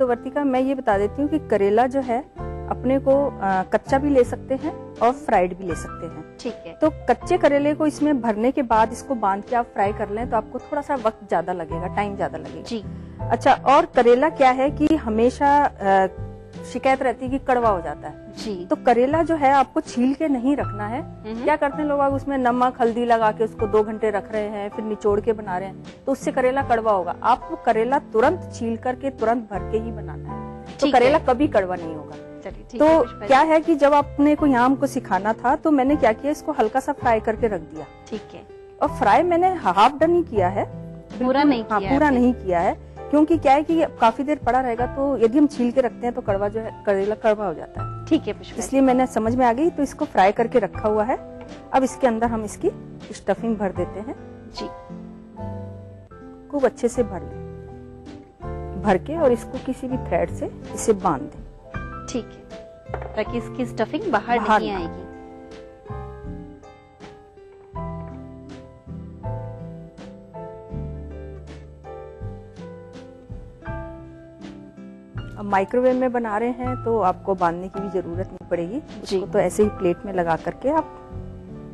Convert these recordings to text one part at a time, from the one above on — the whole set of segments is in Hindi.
तो वर्तिका मैं ये बता देती हूँ कि करेला जो है अपने को कच्चा भी ले सकते हैं और फ्राइड भी ले सकते हैं। ठीक है। तो कच्चे करेले को इसमें भरने के बाद इसको बांध के आप फ्राई कर लें तो आपको थोड़ा सा वक्त ज्यादा लगेगा, टाइम ज्यादा लगेगा जी। अच्छा, और करेला क्या है कि हमेशा शिकायत रहती है कि कड़वा हो जाता है जी। तो करेला जो है आपको छील के नहीं रखना है। क्या करते हैं लोग, आप उसमें नमक हल्दी लगा के उसको 2 घंटे रख रहे हैं, फिर निचोड़ के बना रहे हैं, तो उससे करेला कड़वा होगा। आपको करेला तुरंत छील करके तुरंत भर के ही बनाना है, तो करेला कभी कड़वा नहीं होगा। तो क्या है कि जब आपने को यहाँ हमको सिखाना था तो मैंने क्या किया, इसको हल्का सा फ्राई करके रख दिया। ठीक है। और फ्राई मैंने हाफ डन ही किया है, पूरा नहीं किया। पूरा नहीं किया है, क्योंकि क्या है कि काफी देर पड़ा रहेगा तो यदि हम छील के रखते हैं तो कड़वा जो है करेला कड़वा हो जाता है। ठीक है पुष्पा, इसलिए मैंने समझ में आ गई, तो इसको फ्राई करके रखा हुआ है। अब इसके अंदर हम इसकी स्टफिंग भर देते हैं जी। खूब अच्छे से भर के और इसको किसी भी थ्रेड से इसे बांध दें। ठीक है, ताकि इसकी स्टफिंग बाहर नहीं आएगी। अब माइक्रोवेव में बना रहे हैं तो आपको बांधने की भी जरूरत नहीं पड़ेगी जी। तो ऐसे ही प्लेट में लगा करके आप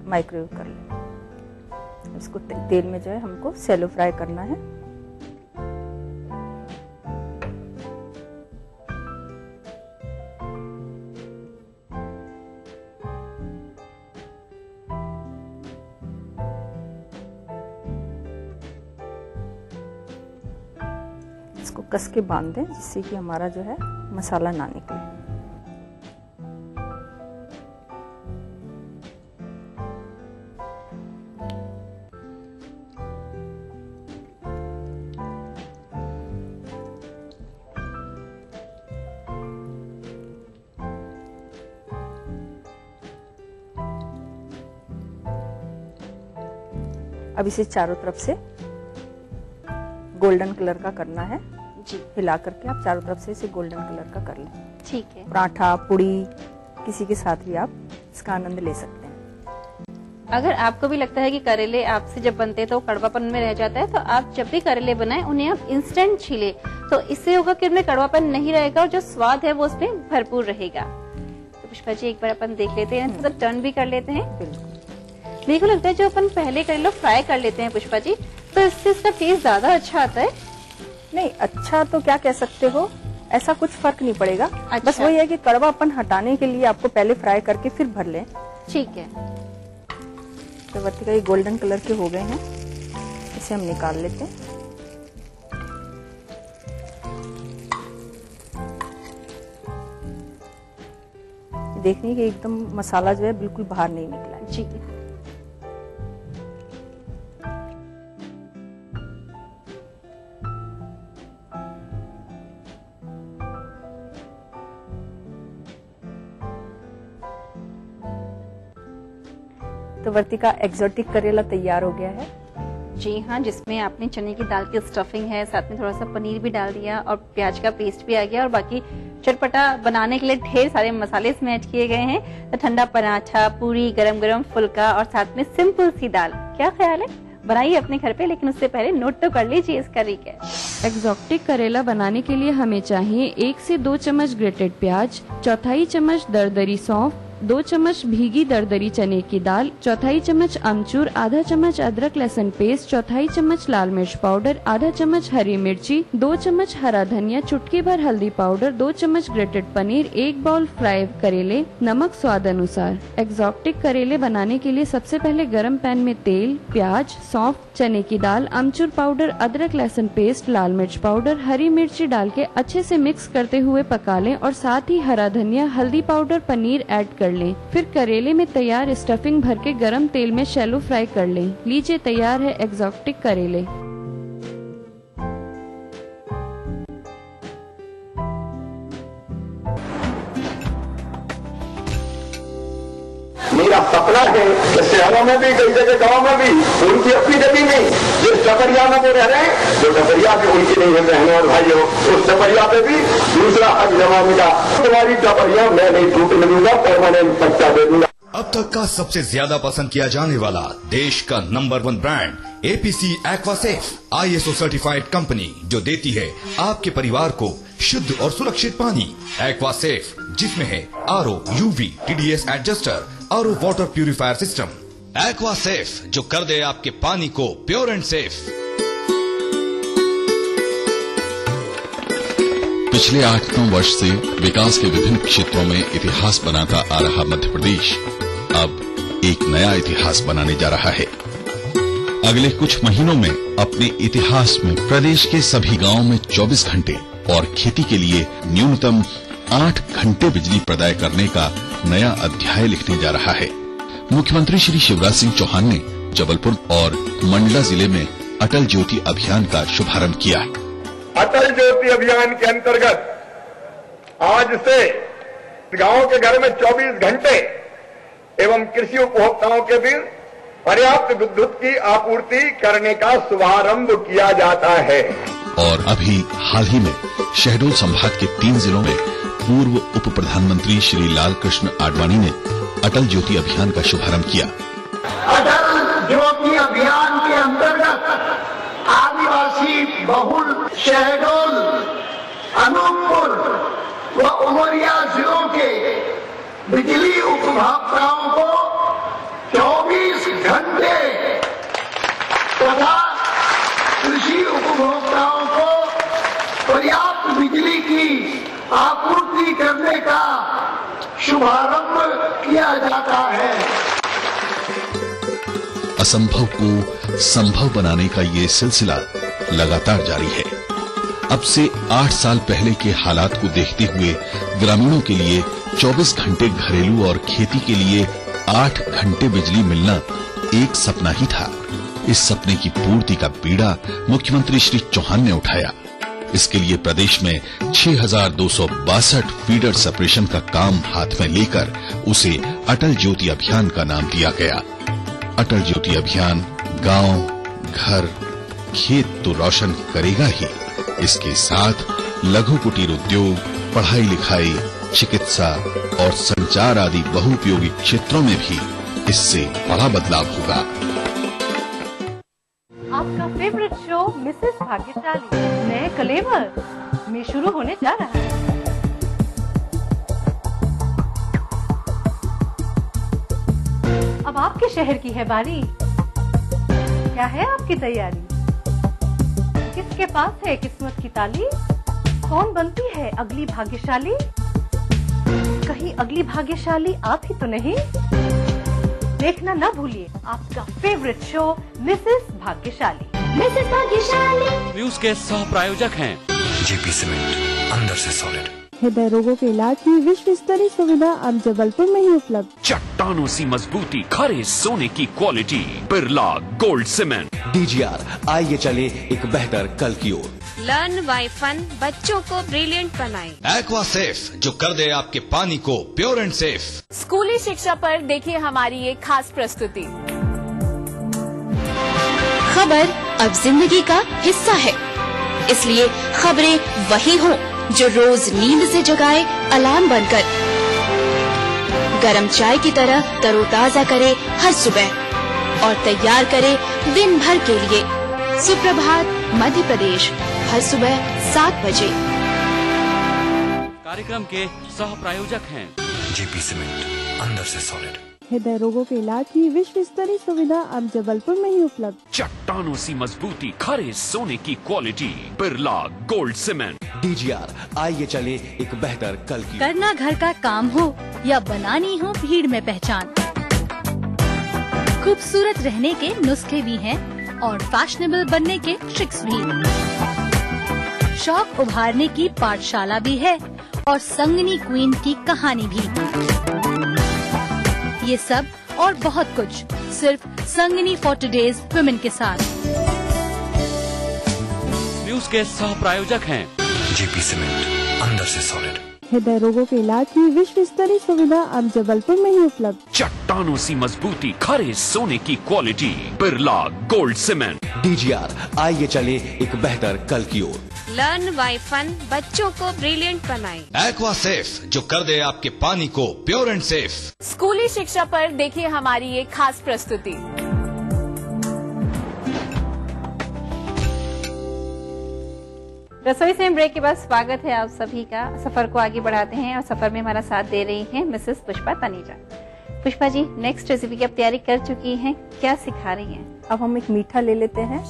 माइक्रोवेव कर लें। इसको तेल में जो है हमको सैलो फ्राई करना है। इसको कस के बांध दें जिससे कि हमारा जो है मसाला ना निकले। अब इसे चारों तरफ से गोल्डन कलर का करना है जी। हिला करके आप चारों तरफ से इसे गोल्डन कलर का कर लें। ठीक है। पराठा पुड़ी किसी के साथ भी आप इसका आनंद ले सकते हैं। अगर आपको भी लगता है कि करेले आपसे जब बनते हैं तो कड़वापन में रह जाता है, तो आप जब भी करेले बनाएं उन्हें आप इंस्टेंट छीले, तो इससे होगा कि उनमें कड़वापन नहीं रहेगा और जो स्वाद है वो उसमें भरपूर रहेगा। तो पुष्पा जी एक बार अपन देख लेते हैं, तो टर्न भी कर लेते हैं। मेरे को लगता है जो अपन पहले करेला फ्राई कर लेते हैं पुष्पा जी, तो इससे इसका टेस्ट ज्यादा अच्छा आता है। नहीं, अच्छा तो क्या कह सकते हो, ऐसा कुछ फर्क नहीं पड़ेगा। अच्छा। बस वही है कि कड़वापन हटाने के लिए आपको पहले फ्राई करके फिर भर लें। ठीक है। तो वर्तिका ये गोल्डन कलर के हो गए हैं, इसे हम निकाल लेते हैं। देखने कि एकदम मसाला जो है बिल्कुल बाहर नहीं निकला है। ठीक है। तो वर्तिका एक्सोटिक करेला तैयार हो गया है। जी हाँ, जिसमें आपने चने की दाल की स्टफिंग है, साथ में थोड़ा सा पनीर भी डाल दिया और प्याज का पेस्ट भी आ गया, और बाकी चटपटा बनाने के लिए ढेर सारे मसाले इसमें ऐड किए गए हैं। तो ठंडा पराठा, पूरी, गरम गरम फुल्का और साथ में सिंपल सी दाल। क्या ख्याल है? बनाइए अपने घर पे, लेकिन उससे पहले नोट तो कर लीजिए इसका रिकैप। एक्सोटिक करेला बनाने के लिए हमें चाहिए 1 से 2 चम्मच ग्रेटेड प्याज, 1/4 चम्मच दरदरी सौंफ, 2 चम्मच भीगी दरदरी चने की दाल, 1/4 चम्मच अमचूर, आधा चम्मच अदरक लहसुन पेस्ट, 1/4 चम्मच लाल मिर्च पाउडर, आधा चम्मच हरी मिर्ची, 2 चम्मच हरा धनिया, चुटकी भर हल्दी पाउडर, 2 चम्मच ग्रेटेड पनीर, 1 बाउल फ्राई करेले, नमक स्वाद अनुसार। एक्सोटिक करेले बनाने के लिए सबसे पहले गरम पैन में तेल, प्याज, सौंफ, चने की दाल, अमचूर पाउडर, अदरक लहसुन पेस्ट, लाल मिर्च पाउडर, हरी मिर्ची डाल के अच्छे से मिक्स करते हुए पका लें और साथ ही हरा धनिया, हल्दी पाउडर, पनीर ऐड कर लें। फिर करेले में तैयार स्टफिंग भर के गरम तेल में शैलो फ्राई कर लें। लीजिए तैयार है एक्सोटिक करेले। मेरा सपना है कि शहरों में भी, कई जगह गाँव में भी उनकी अपनी जमीन नहीं, जिस टपरिया में वो रह रहे हैं, जो टपरिया पे उनकी नहीं है बहनों और भाइयों, उस टपरिया पे भी दूसरा हक जमा मिला। तुम्हारी टपरिया मैं नहीं टूटने दूंगा, परमानेंट पट्टा दे दूंगा। अब तक का सबसे ज्यादा पसंद किया जाने वाला देश का नंबर 1 brand APC Aquasafe ISO certified company जो देती है आपके परिवार को शुद्ध और सुरक्षित पानी। एक्वासेफ जिसमें है RO, UV, TDS adjuster, RO water purifier system. Aquasafe जो कर दे आपके पानी को प्योर एंड सेफ। पिछले 8-9 वर्ष से विकास के विभिन्न क्षेत्रों में इतिहास बनाता आ रहा मध्य प्रदेश अब एक नया इतिहास बनाने जा रहा है। अगले कुछ महीनों में अपने इतिहास में प्रदेश के सभी गांवों में 24 घंटे और खेती के लिए न्यूनतम 8 घंटे बिजली प्रदाय करने का नया अध्याय लिखने जा रहा है। मुख्यमंत्री श्री शिवराज सिंह चौहान ने जबलपुर और मंडला जिले में अटल ज्योति अभियान का शुभारंभ किया। अटल ज्योति अभियान के अंतर्गत आज से गांव के घर में 24 घंटे एवं कृषि उपभोक्ताओं के बीच पर्याप्त विद्युत की आपूर्ति करने का शुभारंभ किया जाता है। और अभी हाल ही में शहडोल संभाग के 3 जिलों में पूर्व उप प्रधानमंत्री श्री लाल कृष्ण आडवाणी ने अटल ज्योति अभियान का शुभारंभ किया। अटल ज्योति अभियान के अंतर्गत आदिवासी बहुल शहडोल, अनूपपुर व उमरिया जिलों के बिजली उपभोक्ताओं को 24 घंटे तथा कृषि उपभोक्ताओं को पर्याप्त बिजली की आपूर्ति करने का शुभारंभ किया जाता है। असंभव को संभव बनाने का ये सिलसिला लगातार जारी है। अब से 8 साल पहले के हालात को देखते हुए ग्रामीणों के लिए 24 घंटे घरेलू और खेती के लिए 8 घंटे बिजली मिलना एक सपना ही था। इस सपने की पूर्ति का बीड़ा मुख्यमंत्री श्री चौहान ने उठाया। इसके लिए प्रदेश में 6,262 फीडर सेपरेशन का काम हाथ में लेकर उसे अटल ज्योति अभियान का नाम दिया गया। अटल ज्योति अभियान गांव, घर, खेत तो रोशन करेगा ही, इसके साथ लघु कुटीर उद्योग, पढ़ाई लिखाई, चिकित्सा और संचार आदि बहुउपयोगी क्षेत्रों में भी इससे बड़ा बदलाव होगा। आपका फेवरेट शो मिसेस भाग्यशाली नए कलेवर में शुरू होने जा रहा है। अब आपके शहर की है बारी। क्या है आपकी तैयारी? किसके पास है किस्मत की ताली? कौन बनती है अगली भाग्यशाली? कहीं अगली भाग्यशाली आप ही तो नहीं? देखना न भूलिए आपका फेवरेट शो मिसेस भाग्यशाली। मिसेस भाग्यशाली न्यूज के सह प्रायोजक हैं जेपी सीमेंट, अंदर से सॉलिड। हृदय रोगों के इलाज की विश्व स्तरीय सुविधा अब जबलपुर में ही उपलब्ध। चट्टानों सी मजबूती, खरे सोने की quality, Birla gold cement. DGR, आइए चले एक बेहतर कल की ओर। लर्न बाय फन, बच्चों को ब्रिलियंट बनाएं। एक्वासेफ जो कर दे आपके पानी को प्योर एंड सेफ। स्कूली शिक्षा पर देखिए हमारी एक खास प्रस्तुति। खबर अब जिंदगी का हिस्सा है, इसलिए खबरें वही हों जो रोज नींद से जगाए अलार्म बनकर, गरम चाय की तरह तरोताजा करे हर सुबह और तैयार करे दिन भर के लिए। सुप्रभात मध्य प्रदेश, हर सुबह 7 बजे। कार्यक्रम के सह प्रायोजक हैं जेपी सीमेंट, अंदर से सॉलिड। हृदय रोगों के इलाज की विश्व स्तरीय सुविधा अब जबलपुर में ही उपलब्ध। चट्टानों सी मजबूती, खरे सोने की quality, Birla gold cement. DGR, आइए चले एक बेहतर कल की। करना घर का काम हो या बनानी हो भीड़ में पहचान, खूबसूरत रहने के नुस्खे भी हैं और फैशनेबल बनने के ट्रिक्स भी। शौक उभारने की पाठशाला भी है और संगनी क्वीन की कहानी भी। ये सब और बहुत कुछ सिर्फ संगनी फॉर टुडेज वुमेन के साथ। न्यूज के सह प्रायोजक हैं जेपी सीमेंट, अंदर से सॉलिड। हृदय रोगों के इलाज की विश्व स्तरीय सुविधा अब जबलपुर में ही उपलब्ध। चट्टानों सी मजबूती, खरे सोने की quality, Birla gold cement. DGR, आइए चले एक बेहतर कल की ओर। लर्न बाय फन, बच्चों को ब्रिलियंट बनाएं। एक्वासेफ जो कर दे आपके पानी को प्योर एंड सेफ। स्कूली शिक्षा पर देखिए हमारी एक खास प्रस्तुति। रसोई से ब्रेक के बाद स्वागत है आप सभी का। सफर को आगे बढ़ाते हैं और सफर में हमारा साथ दे रही हैं Mrs Pushpa Taneja. Pushpa ji, next recipe की आप तैयारी कर चुकी हैं, क्या सिखा रही हैं? अब हम एक मीठा ले लेते हैं।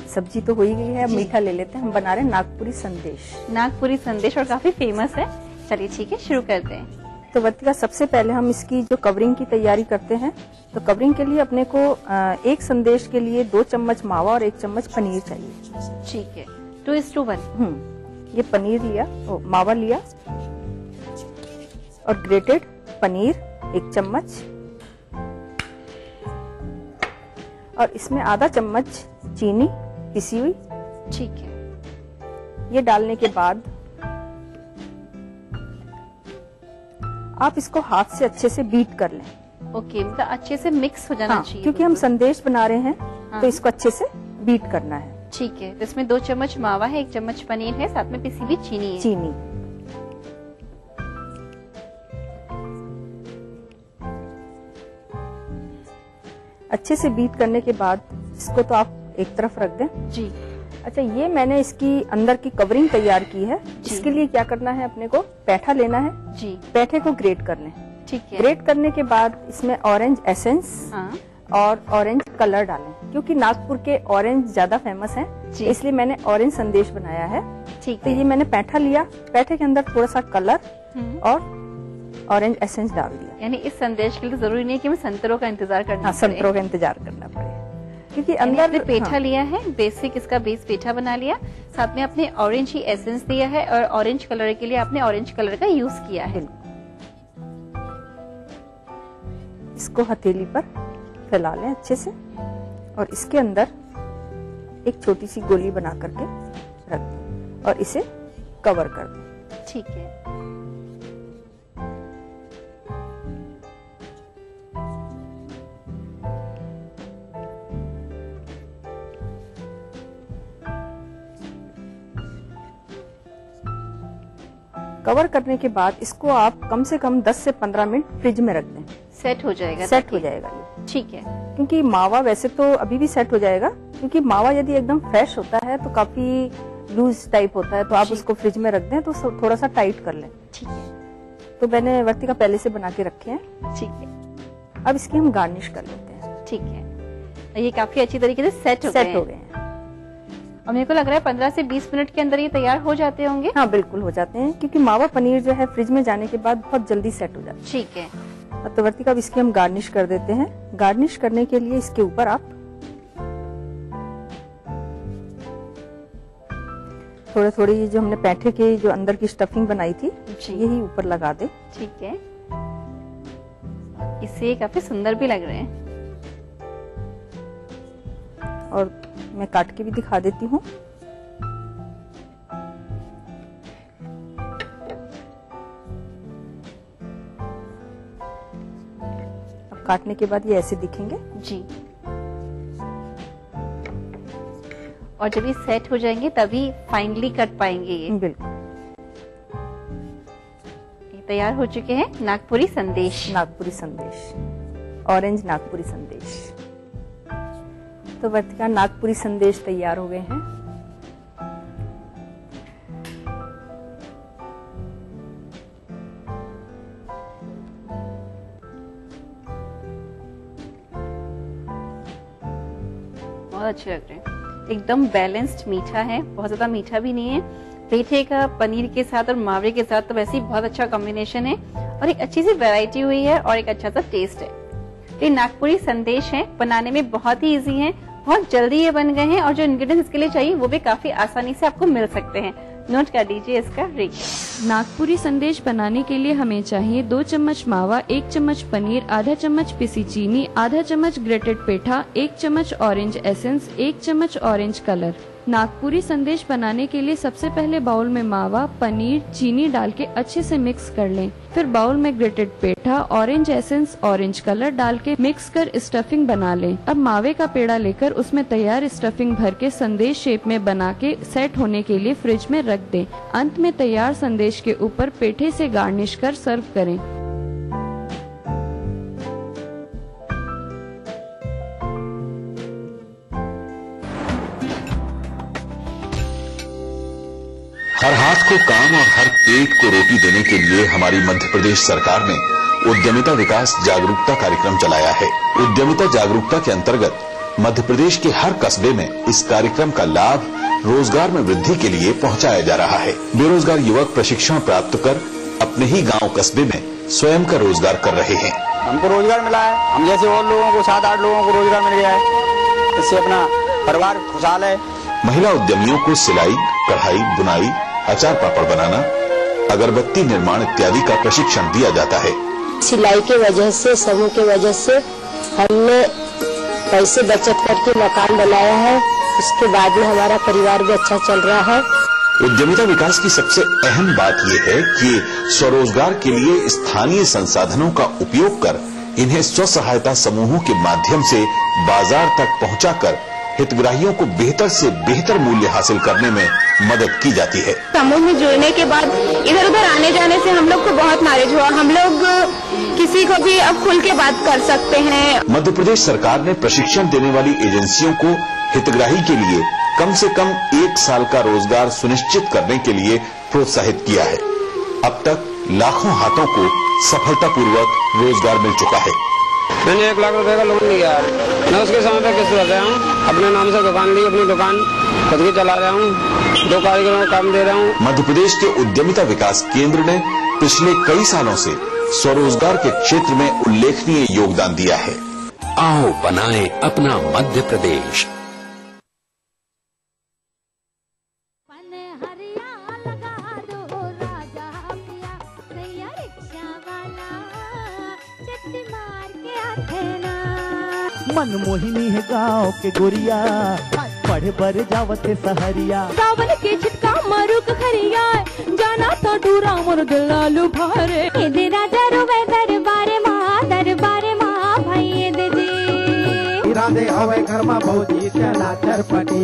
सब्जी तो हो ही गई है, अब मीठा ले लेते हैं। हम बना रहे हैं नागपुरी संदेश। नागपुरी संदेश और काफी फेमस है। चलिए ठीक है, शुरू करते हैं। तो वर्तिका, सबसे पहले हम इसकी जो कवरिंग की तैयारी करते हैं, तो कवरिंग के लिए अपने को एक संदेश के लिए 2 चम्मच मावा और 1 चम्मच पनीर चाहिए। ठीक है, 2:1। ये पनीर लिया, मावा लिया और ग्रेटेड पनीर 1 चम्मच, और इसमें आधा चम्मच चीनी पिसी हुई। ठीक है। ये डालने के बाद आप इसको हाथ से अच्छे से बीट कर लें। ओके, मतलब अच्छे से मिक्स हो जाना चाहिए। क्योंकि हम संदेश बना रहे हैं, तो इसको अच्छे से बीट करना है। ठीक है। तो इसमें 2 चम्मच मावा है, 1 चम्मच पनीर है, साथ में पिसी हुई चीनी है। चीनी अच्छे से बीट करने के बाद इसको तो आप एक तरफ रख दें। जी। अच्छा, ये मैंने इसकी अंदर की कवरिंग तैयार की है। इसके लिए क्या करना है, अपने को पैठा लेना है। जी। पैठे को ग्रेट कर लें। ठीक है। ग्रेट करने के बाद इसमें ऑरेंज एसेंस और ऑरेंज कलर डालें, क्योंकि नागपुर के ऑरेंज ज्यादा फेमस हैं, इसलिए मैंने ऑरेंज संदेश बनाया है। ठीक तो ये मैंने पैठा लिया, पैठे के अंदर थोड़ा सा कलर और ऑरेंज एसेंस डाल दिया। यानी इस संदेश के लिए जरूरी नहीं कि मैं संतरों का इंतजार करना पड़े। संतरों का इंतजार करना पड़े, क्योंकि अंदर पेठा लिया है, बेसिक इसका बेस पेठा बना लिया, साथ में आपने ऑरेंज ही एसेंस दिया है और ऑरेंज कलर के लिए आपने ऑरेंज कलर का यूज किया है। इसको हथेली पर फैला लें अच्छे से, और इसके अंदर एक छोटी सी गोली बना करके रख दें और इसे कवर कर दें। ठीक है। कवर करने के बाद इसको आप कम से कम 10 से 15 मिनट फ्रिज में रख दें। सेट हो जाएगा। सेट हो जाएगा ये। ठीक है। क्योंकि मावा वैसे तो अभी भी सेट हो जाएगा, क्योंकि मावा यदि एकदम फ्रेश होता है तो काफी लूज टाइप होता है, तो आप उसको फ्रिज में रख दें तो थोड़ा सा टाइट कर लें। ठीक है। तो मैंने वर्तिका पहले से बना के रखे हैं। ठीक है। अब इसकी हम गार्निश कर लेते हैं। ठीक है। ये काफी अच्छी तरीके से सेट हो गए हैं। और मेरे को लग रहा है 15 से 20 मिनट के अंदर ये तैयार हो जाते होंगे। हाँ, बिल्कुल हो जाते हैं, क्योंकि मावा पनीर जो है फ्रिज में जाने के बाद बहुत जल्दी सेट हो जाता है। ठीक है। तो वर्तिका, अब इसकी हम गार्निश कर देते हैं। गार्निश करने के लिए इसके ऊपर आप थोड़े थोड़ी जो हमने पैठे के जो अंदर की स्टफिंग बनाई थी, यही ऊपर लगा दे। ठीक है। इससे काफी सुंदर भी लग रहे हैं। और मैं काट के भी दिखा देती हूँ। अब काटने के बाद ये ऐसे दिखेंगे। जी। और जब ये सेट हो जाएंगे तभी फाइनली कट पाएंगे ये। बिल्कुल। ये तैयार हो चुके हैं नागपुरी संदेश। नागपुरी संदेश, ऑरेंज नागपुरी संदेश। तो वर्तिका, नागपुरी संदेश तैयार हो गए हैं। बहुत अच्छे लग रहे हैं, एकदम बैलेंस्ड मीठा है, बहुत ज्यादा मीठा भी नहीं है। पेठे का पनीर के साथ और मावरे के साथ तो वैसे ही बहुत अच्छा कॉम्बिनेशन है, और एक अच्छी सी वैरायटी हुई है और एक अच्छा सा टेस्ट है। ये नागपुरी संदेश है, बनाने में बहुत ही इजी है, बहुत जल्दी ये बन गए हैं, और जो इंग्रेडिएंट्स इसके लिए चाहिए वो भी काफी आसानी से आपको मिल सकते हैं। नोट कर दीजिए इसका रेट। नागपुरी संदेश बनाने के लिए हमें चाहिए 2 चम्मच मावा, 1 चम्मच पनीर, आधा चम्मच पिसी चीनी, आधा चम्मच ग्रेटेड पेठा, 1 चम्मच ऑरेंज एसेंस, 1 चम्मच ऑरेंज कलर। नागपुरी संदेश बनाने के लिए सबसे पहले बाउल में मावा, पनीर, चीनी डाल के अच्छे से मिक्स कर लें। फिर बाउल में ग्रेटेड पेठा, ऑरेंज एसेंस, ऑरेंज कलर डाल के मिक्स कर स्टफिंग बना लें। अब मावे का पेड़ा लेकर उसमें तैयार स्टफिंग भर के संदेश शेप में बना के सेट होने के लिए फ्रिज में रख दें। अंत में तैयार संदेश के ऊपर पेठे से गार्निश कर सर्व करें। सबको काम और हर पेट को रोटी देने के लिए हमारी मध्य प्रदेश सरकार ने उद्यमिता विकास जागरूकता कार्यक्रम चलाया है। उद्यमिता जागरूकता के अंतर्गत मध्य प्रदेश के हर कस्बे में इस कार्यक्रम का लाभ रोजगार में वृद्धि के लिए पहुंचाया जा रहा है। बेरोजगार युवक प्रशिक्षण प्राप्त कर अपने ही गांव कस्बे में स्वयं का रोजगार कर रहे हैं। हमको रोजगार मिला है, हम जैसे और लोगों को 7-8 लोगों को रोजगार मिल गया है, इससे अपना परिवार खुशहाल है। महिला उद्यमियों को सिलाई, कढ़ाई, बुनाई, अचार पापड़ बनाना, अगरबत्ती निर्माण इत्यादि का प्रशिक्षण दिया जाता है। सिलाई की वजह से, समूह की वजह से हमने पैसे बचत करके मकान बनाया है। इसके बाद में हमारा परिवार भी अच्छा चल रहा है। उद्यमिता विकास की सबसे अहम बात यह है कि स्वरोजगार के लिए स्थानीय संसाधनों का उपयोग कर इन्हें स्व सहायता समूहों के माध्यम से बाजार तक पहुंचाकर हितग्राहियों को बेहतर से बेहतर मूल्य हासिल करने में मदद की जाती है। समूह में जुड़ने के बाद इधर उधर आने जाने से हम लोग को बहुत नॉलेज हुआ। हम लोग किसी को भी अब खुल के बात कर सकते हैं। मध्य प्रदेश सरकार ने प्रशिक्षण देने वाली एजेंसियों को हितग्राही के लिए कम से कम 1 साल का रोजगार सुनिश्चित करने के लिए प्रोत्साहित किया है। अब तक लाखों हाथों को सफलतापूर्वक रोजगार मिल चुका है। मैंने 1 लाख रुपए का लोन लिया है, मैं उसके समय पे किस्त भर रहा हूँ। अपने नाम से दुकान ली, अपनी दुकान खुद की चला रहा हूँ, 2 कारीगरों को काम दे रहा हूँ। मध्य प्रदेश के उद्यमिता विकास केंद्र ने पिछले कई सालों से स्वरोजगार के क्षेत्र में उल्लेखनीय योगदान दिया है। आओ बनाएं अपना मध्य प्रदेश। मनमोहिनी है गाँव के गोरिया, पढ़े बर जावते सहरिया। सावन के छिटका मारू खरिया, जाना तो डूरा मोर दिलालू भारे। दे राजा रुवे दरबारे माँ भाई दे जी। राधे हवे घर में भौजी चला चरपटी।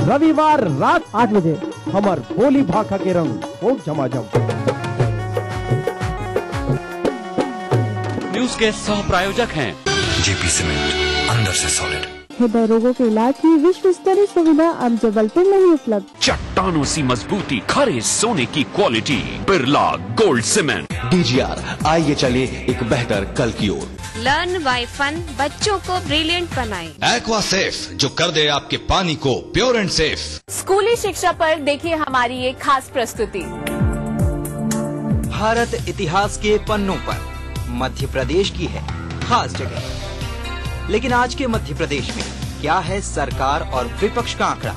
रविवार रात 8 बजे हमार बोली भाखा के रंग खूब झमाझम। न्यूज के सह प्रायोजक हैं जेपी सीमेंट, अंदर से सॉलिड। हृदय रोगों के इलाज की विश्व स्तरीय सुविधा अब जबलपुर में ही उपलब्ध। चट्टानों सी मजबूती, खरे सोने की quality, Birla gold cement. DGR, आइए चले एक बेहतर कल की ओर। लर्न बाय फन, बच्चों को ब्रिलियंट बनाएं। एक्वा सेफ, जो कर दे आपके पानी को प्योर एंड सेफ। स्कूली शिक्षा पर देखिए हमारी ये खास प्रस्तुति। भारत इतिहास के पन्नों पर मध्य प्रदेश की है खास जगह। लेकिन आज के मध्य प्रदेश में क्या है सरकार और विपक्ष का आंकड़ा?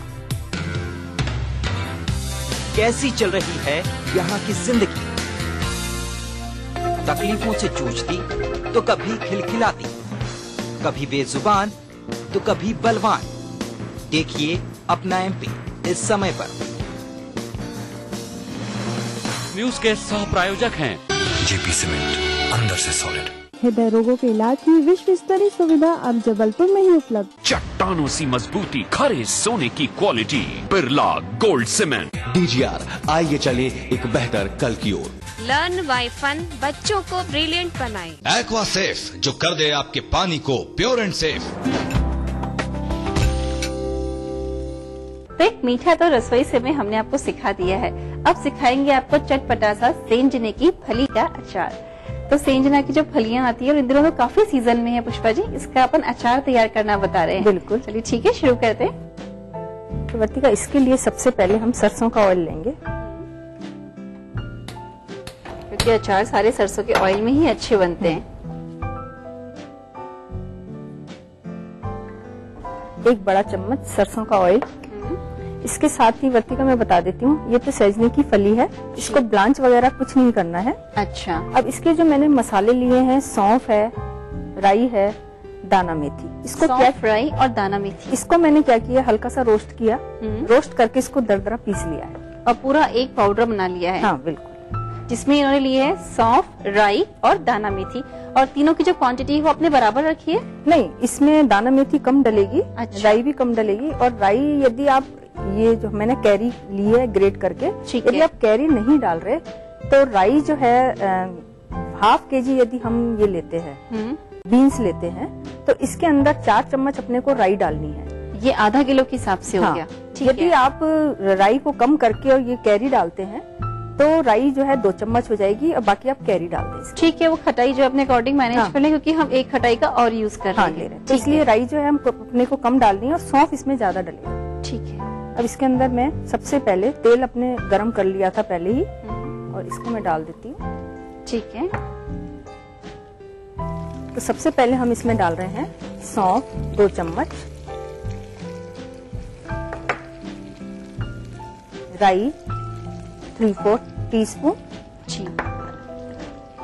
कैसी चल रही है यहाँ की जिंदगी? तकलीफों से जूझती तो कभी खिलखिलाती, कभी बेजुबान तो कभी बलवान। देखिए अपना MP इस समय पर। न्यूज के सह प्रायोजक हैं जेपी सीमेंट, अंदर से सॉलिड। हृदय रोगों के इलाज की विश्व स्तरीय सुविधा अब जबलपुर में ही उपलब्ध। चट्टानों सी मजबूती, खरे सोने की quality, Birla gold cement. DGR, आइए चले एक बेहतर कल की ओर। लर्न बाय फन, बच्चों को ब्रिलियंट बनाएं। एक्वा सेफ, जो कर दे आपके पानी को प्योर एंड सेफ। तो एक मीठा तो रसोई से में हमने आपको सिखा दिया है। अब सिखाएंगे आपको चटपटा सा सेंजने की फली का अचार। तो सेंजना की जो फलियां आती है और इन दिनों तो काफी सीजन में है पुष्पा जी, इसका अपन अचार तैयार करना बता रहे हैं। बिल्कुल, चलिए ठीक है, शुरू करते हैं। तो वर्तिका, इसके लिए सबसे पहले हम सरसों का ऑयल लेंगे, क्योंकि अचार सारे सरसों के ऑयल में ही अच्छे बनते हैं। 1 बड़ा चम्मच सरसों का ऑयल। इसके साथ ही वर्तिका मैं बता देती हूँ, ये तो सजने की फली है, इसको ब्लांच वगैरह कुछ नहीं करना है। अच्छा। अब इसके जो मैंने मसाले लिए हैं, सौंफ है, राई है, दाना मेथी। इसको क्या, राई और दाना मेथी, इसको मैंने क्या किया, हल्का सा रोस्ट किया, रोस्ट करके इसको दरदरा पीस लिया है और पूरा एक पाउडर बना लिया है। हाँ बिल्कुल। जिसमें इन्होंने लिए है सौंफ, राई और दाना मेथी, और तीनों की जो क्वांटिटी है वो अपने बराबर रखी है। नहीं, इसमें दाना मेथी कम डलेगी। अच्छा। राई भी कम डलेगी। और राई यदि आप, ये जो मैंने कैरी ली है ग्रेट करके, यदि आप कैरी नहीं डाल रहे तो राई जो है 1/2 kg यदि हम ये लेते हैं, बीन्स लेते हैं, तो इसके अंदर 4 चम्मच अपने को राई डालनी है। ये आधा किलो के हिसाब से हो हाँ। गया। यदि आप राई को कम करके और ये कैरी डालते हैं तो राई जो है 2 चम्मच हो जाएगी और बाकी आप कैरी डाल दें। ठीक है, वो खटाई जो अपने अकॉर्डिंग मैनेज हाँ। कर लें, क्योंकि हम एक खटाई का और यूज कर ले रहे हैं, तो इसलिए राई जो है हम अपने को कम डालनी है और सौंफ इसमें ज्यादा डलेगा। ठीक है। अब इसके अंदर मैं सबसे पहले तेल अपने गरम कर लिया था पहले ही, और इसको मैं डाल देती हूँ। ठीक है। तो सबसे पहले हम इसमें डाल रहे हैं सौंफ 2 चम्मच, राई 3/4 टीस्पून,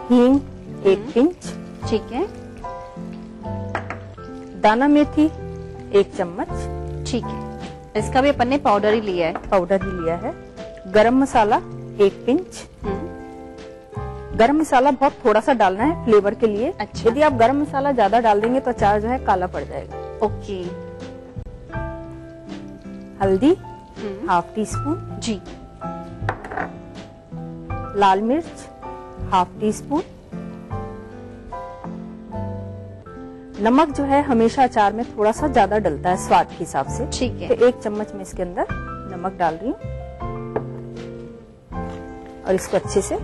हींग 1 पिंच, ठीक है, दाना मेथी 1 चम्मच, ठीक है, इसका भी अपन ने पाउडर ही लिया है। पाउडर ही लिया है। गरम मसाला 1 पिंच। गरम मसाला बहुत थोड़ा सा डालना है फ्लेवर के लिए। अच्छा। यदि आप गरम मसाला ज्यादा डाल देंगे तो अचार जो है काला पड़ जाएगा। ओके। हल्दी 1/2 टीस्पून जी, लाल मिर्च 1/2 टीस्पून, नमक जो है हमेशा अचार में थोड़ा सा ज्यादा डलता है स्वाद के हिसाब से। ठीक है। तो 1 चम्मच में इसके अंदर नमक डाल रही हूँ और इसको अच्छे से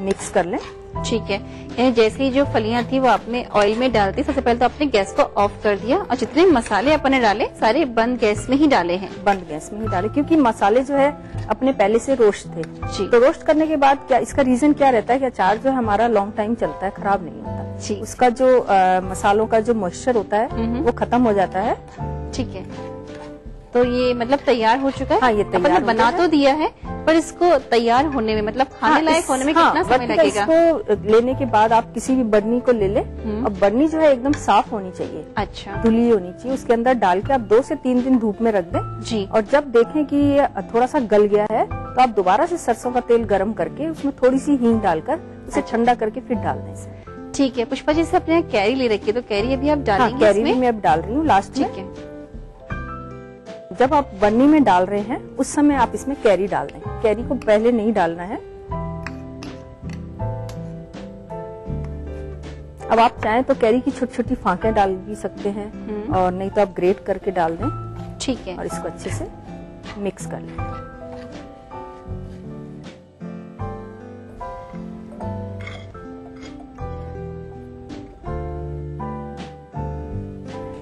मिक्स कर लें। ठीक है। यानी जैसे ही जो फलियां थी वो आपने ऑयल में डालती, सबसे पहले तो आपने गैस को ऑफ कर दिया और जितने मसाले अपने डाले सारे बंद गैस में ही डाले हैं। बंद गैस में ही डाले, क्योंकि मसाले जो है अपने पहले से रोस्ट थे जी। तो रोस्ट करने के बाद क्या इसका रीजन क्या रहता है कि अचार जो है हमारा लॉन्ग टाइम चलता है, खराब नहीं होता जी। उसका जो मसालों का जो मॉइस्चर होता है वो खत्म हो जाता है। ठीक है। तो ये मतलब तैयार हो चुका है। हाँ, ये तैयार अपन बना तो दिया है, पर इसको तैयार होने में मतलब खाने लायक होने में कितना समय लगेगा? इसको लेने के बाद आप किसी भी बर्नी को ले ले और बर्नी जो है एकदम साफ होनी चाहिए। अच्छा। धुली होनी चाहिए। उसके अंदर डाल के आप 2 से 3 दिन धूप में रख दें जी। और जब देखें कि ये थोड़ा सा गल गया है तो आप दोबारा से सरसों का तेल गर्म करके उसमें थोड़ी सी हींग डालकर उसे ठंडा करके फिर डाल दें इसे। ठीक है। पुष्पा जी से अपने यहाँ कैरी ले रखी है, तो कैरी अभी आप डालेंगे? कैरी भी मैं अब डाल रही हूँ लास्ट में। ठीक है। जब आप बर्नी में डाल रहे हैं उस समय आप इसमें कैरी डाल दें। कैरी को पहले नहीं डालना है। अब आप चाहें तो कैरी की छोटी छोटी फांकें डाल भी सकते हैं और नहीं तो आप ग्रेट करके डाल दें। ठीक है। और इसको अच्छे से मिक्स कर लें।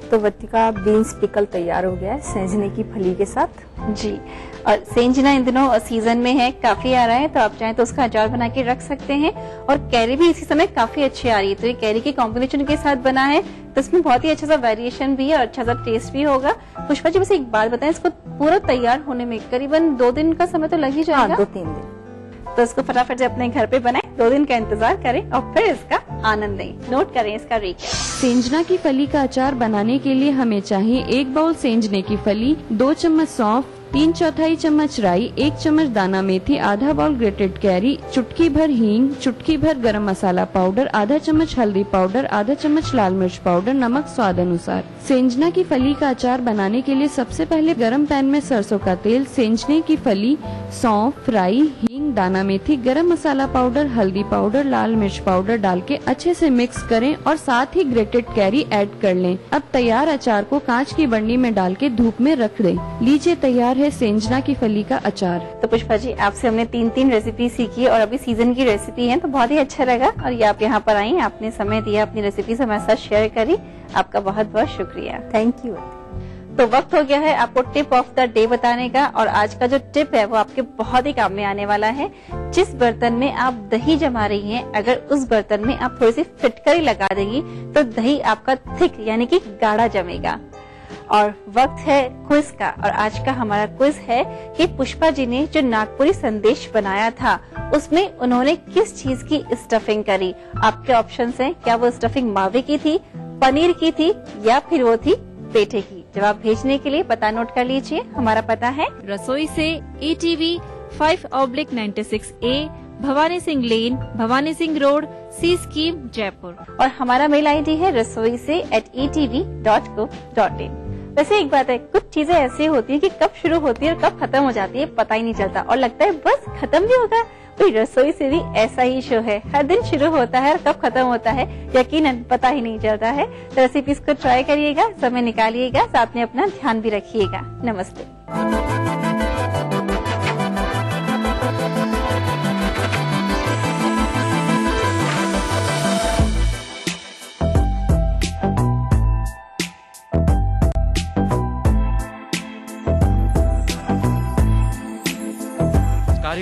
तो वतिका बीन्स पिकल तैयार हो गया है सेंजने की फली के साथ जी। और सेंजना इन दिनों सीजन में है, काफी आ रहा है, तो आप चाहें तो उसका अचार बना के रख सकते हैं। और कैरी भी इसी समय काफी अच्छी आ रही है, तो ये कैरी के कॉम्बिनेशन के साथ बना है तो इसमें बहुत ही अच्छा सा वेरिएशन भी है और अच्छा सा टेस्ट भी होगा। पुष्पा जी बस एक बात बताएं, इसको पूरा तैयार होने में करीबन 2 दिन का समय तो लग ही जाएगा? 2-3 दिन। तो इसको फटाफट से अपने घर पे बनाएं, 2 दिन का इंतजार करें और फिर इसका आनंद लें। नोट करें इसका रिकैप। सेंजना की फली का अचार बनाने के लिए हमें चाहिए 1 बाउल सेंजने की फली, 2 चम्मच सौंफ, 3/4 चम्मच राई, 1 चम्मच दाना मेथी, आधा बाउल ग्रेटेड कैरी, चुटकी भर हींग, चुटकी भर गरम मसाला पाउडर, आधा चम्मच हल्दी पाउडर, आधा चम्मच लाल मिर्च पाउडर, नमक स्वाद अनुसार। सेंजना की फली का अचार बनाने के लिए सबसे पहले गरम पैन में सरसों का तेल, सेंजने की फली, सौंफ, राई, हींग, दाना मेथी, गरम मसाला पाउडर, हल्दी पाउडर, लाल मिर्च पाउडर डाल के अच्छे से मिक्स करें और साथ ही ग्रेटेड कैरी ऐड कर लें। अब तैयार अचार को कांच की बर्नी में डाल के धूप में रख दें। लीजिए तैयार है सेंजना की फली का अचार। तो पुष्पा जी आपसे हमने 3 रेसिपी सीखी और अभी सीजन की रेसिपी है, तो बहुत ही अच्छा लगा और ये आप यहाँ पर आई, आपने समय दिया, अपनी रेसिपी हमारे साथ शेयर करी, आपका बहुत बहुत शुक्रिया। Thank you. तो वक्त हो गया है आपको टिप ऑफ द डे बताने का, और आज का जो टिप है वो आपके बहुत ही काम में आने वाला है। जिस बर्तन में आप दही जमा रही हैं, अगर उस बर्तन में आप थोड़ी सी फिटकरी लगा देंगी तो दही आपका थिक यानी कि गाढ़ा जमेगा। और वक्त है क्विज का, और आज का हमारा क्विज है कि पुष्पा जी ने जो नागपुरी संदेश बनाया था उसमें उन्होंने किस चीज की स्टफिंग करी। आपके ऑप्शंस हैं, क्या वो स्टफिंग मावे की थी, पनीर की थी या फिर वो थी पेठे की। जवाब भेजने के लिए पता नोट कर लीजिए। हमारा पता है रसोई से ATV 5/96A, भवानी सिंह लेन, भवानी सिंह रोड, सी स्कीम, जयपुर। और हमारा मेल ID है रसोई से @atv.co.in। वैसे एक बात है, कुछ चीजें ऐसी होती है कि कब शुरू होती है और कब खत्म हो जाती है पता ही नहीं चलता, और लगता है बस खत्म भी होगा। कोई रसोई से भी ऐसा ही शो है, हर दिन शुरू होता है और कब खत्म होता है यकीनन पता ही नहीं चलता है। तो रेसिपीज को ट्राई करिएगा, समय निकालिएगा, साथ में अपना ध्यान भी रखिएगा। नमस्ते।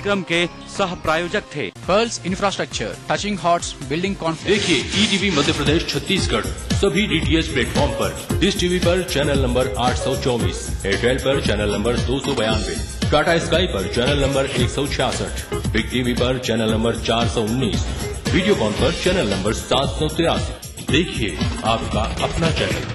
कार्यक्रम के सह प्रायोजक थे। Pearls infrastructure, touching hearts, building conflict. देखिए ईटीवी मध्य प्रदेश छत्तीसगढ़ सभी डीटीएच प्लेटफॉर्म पर, डिश टीवी पर चैनल नंबर 824, एयरटेल पर चैनल नंबर 292, टाटा स्काई पर चैनल नंबर 166, बिग टीवी पर चैनल नंबर 419, वीडियोकॉन पर चैनल नंबर 783। देखिए आपका अपना चैनल।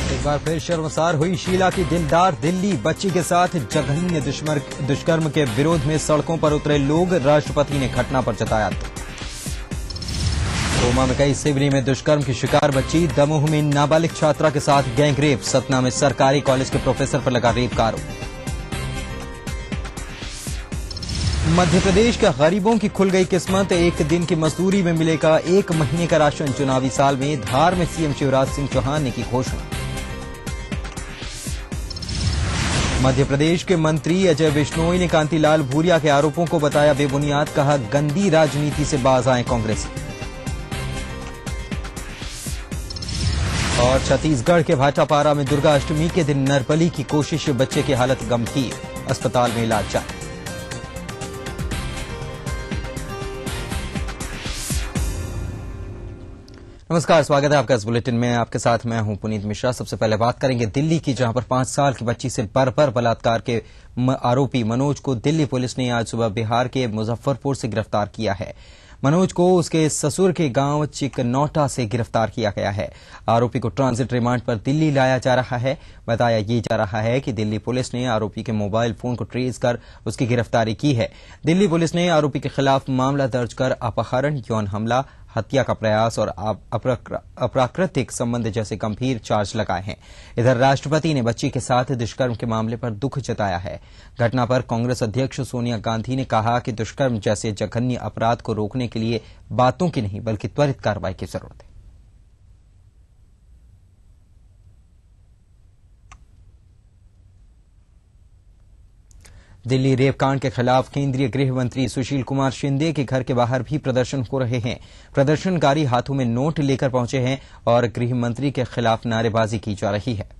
एक बार फिर शर्मसार हुई शीला की दिलदार दिल्ली। बच्ची के साथ जघन्य दुष्कर्म के विरोध में सड़कों पर उतरे लोग। राष्ट्रपति ने घटना पर जताया कोमा में कई सिवनी में दुष्कर्म की शिकार बच्ची। दमोह में नाबालिग छात्रा के साथ गैंगरेप। सतना में सरकारी कॉलेज के प्रोफेसर पर लगा रेप का आरोप। मध्य प्रदेश के गरीबों की खुल गई किस्मत। एक दिन की मजदूरी में मिलेगा 1 महीने का राशन। चुनावी साल में धार में सीएम शिवराज सिंह चौहान ने की घोषणा। मध्य प्रदेश के मंत्री अजय बिश्नोई ने कांतिलाल भूरिया के आरोपों को बताया बेबुनियाद। कहा गंदी राजनीति से बाज आए कांग्रेसी। और छत्तीसगढ़ के भाटापारा में दुर्गा अष्टमी के दिन नरबली की कोशिश। बच्चे की हालत गंभीर, अस्पताल में इलाज जारी। नमस्कार, स्वागत है आपका इस बुलेटिन में। आपके साथ मैं हूं पुनीत मिश्रा। सबसे पहले बात करेंगे दिल्ली की, जहां पर 5 साल की बच्ची से बर्बर बलात्कार के आरोपी मनोज को दिल्ली पुलिस ने आज सुबह बिहार के मुजफ्फरपुर से गिरफ्तार किया है। मनोज को उसके ससुर के गांव चिकनौटा से गिरफ्तार किया गया है। आरोपी को ट्रांजिट रिमांड पर दिल्ली लाया जा रहा है। बताया ये जा रहा है कि दिल्ली पुलिस ने आरोपी के मोबाइल फोन को ट्रेस कर उसकी गिरफ्तारी की है। दिल्ली पुलिस ने आरोपी के खिलाफ मामला दर्ज कर अपहरण, यौन हमला, हत्या का प्रयास और अप्राकृतिक संबंध जैसे गंभीर चार्ज लगाए हैं। इधर राष्ट्रपति ने बच्ची के साथ दुष्कर्म के मामले पर दुख जताया है। घटना पर कांग्रेस अध्यक्ष सोनिया गांधी ने कहा कि दुष्कर्म जैसे जघन्य अपराध को रोकने के लिए बातों की नहीं बल्कि त्वरित कार्रवाई की जरूरत है। दिल्ली रेप कांड के खिलाफ केंद्रीय गृह मंत्री सुशील कुमार शिंदे के घर के बाहर भी प्रदर्शन हो रहे हैं। प्रदर्शनकारी हाथों में नोट लेकर पहुंचे हैं और गृह मंत्री के खिलाफ नारेबाजी की जा रही है।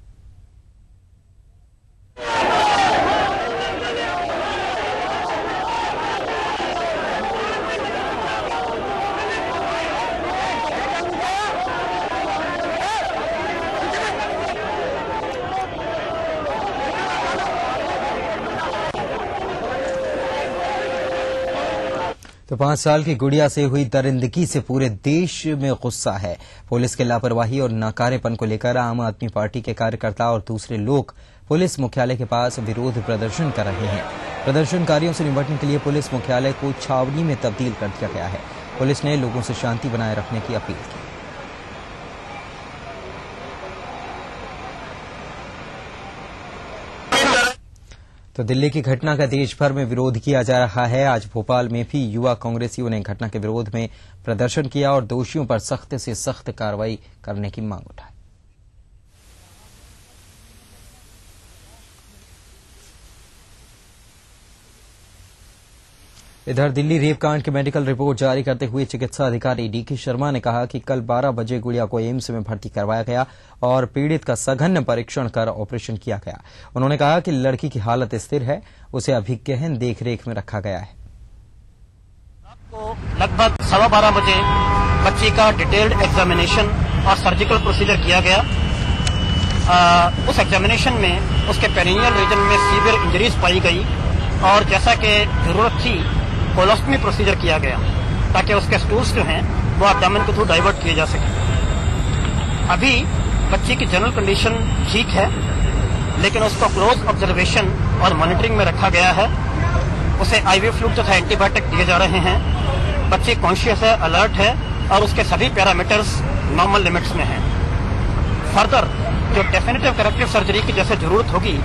तो 5 साल की गुड़िया से हुई दरिंदगी से पूरे देश में गुस्सा है। पुलिस के लापरवाही और नाकारेपन को लेकर आम आदमी पार्टी के कार्यकर्ता और दूसरे लोग पुलिस मुख्यालय के पास विरोध प्रदर्शन कर रहे हैं। प्रदर्शनकारियों से निपटने के लिए पुलिस मुख्यालय को छावनी में तब्दील कर दिया गया है। पुलिस ने लोगों से शांति बनाए रखने की अपील की। तो दिल्ली की घटना का देश भर में विरोध किया जा रहा है। आज भोपाल में भी युवा कांग्रेसियों ने घटना के विरोध में प्रदर्शन किया और दोषियों पर सख्त से सख्त कार्रवाई करने की मांग उठाई। इधर दिल्ली रेप कांड की मेडिकल रिपोर्ट जारी करते हुए चिकित्सा अधिकारी डीके शर्मा ने कहा कि कल 12 बजे गुड़िया को एम्स में भर्ती करवाया गया और पीड़ित का सघन परीक्षण कर ऑपरेशन किया गया। उन्होंने कहा कि लड़की की हालत स्थिर है, उसे अभी गहन देखरेख में रखा गया है। लगभग 12:15 बजे बच्ची का डिटेल्ड एग्जामिनेशन और सर्जिकल प्रोसीजर किया गया। उस एग्जामिनेशन में उसके पेरिनियल रीजन में सीवियर इंजरीज पाई गई और जैसा कि जरूरत थी कोलोस्टमी प्रोसीजर किया गया ताकि उसके स्टूल्स जो हैं वो एब्डोमेन के थ्रू डाइवर्ट किए जा सके। अभी बच्ची की जनरल कंडीशन ठीक है, लेकिन उसको क्लोज ऑब्जर्वेशन और मॉनिटरिंग में रखा गया है। उसे आईवी फ्लूइड तथा एंटीबायोटिक दिए जा रहे हैं। बच्ची कॉन्शियस है, अलर्ट है और उसके सभी पैरामीटर्स नॉर्मल लिमिट्स में हैं। फर्दर जो डेफिनेटिव करेक्टिव सर्जरी की जैसे जरूरत होगी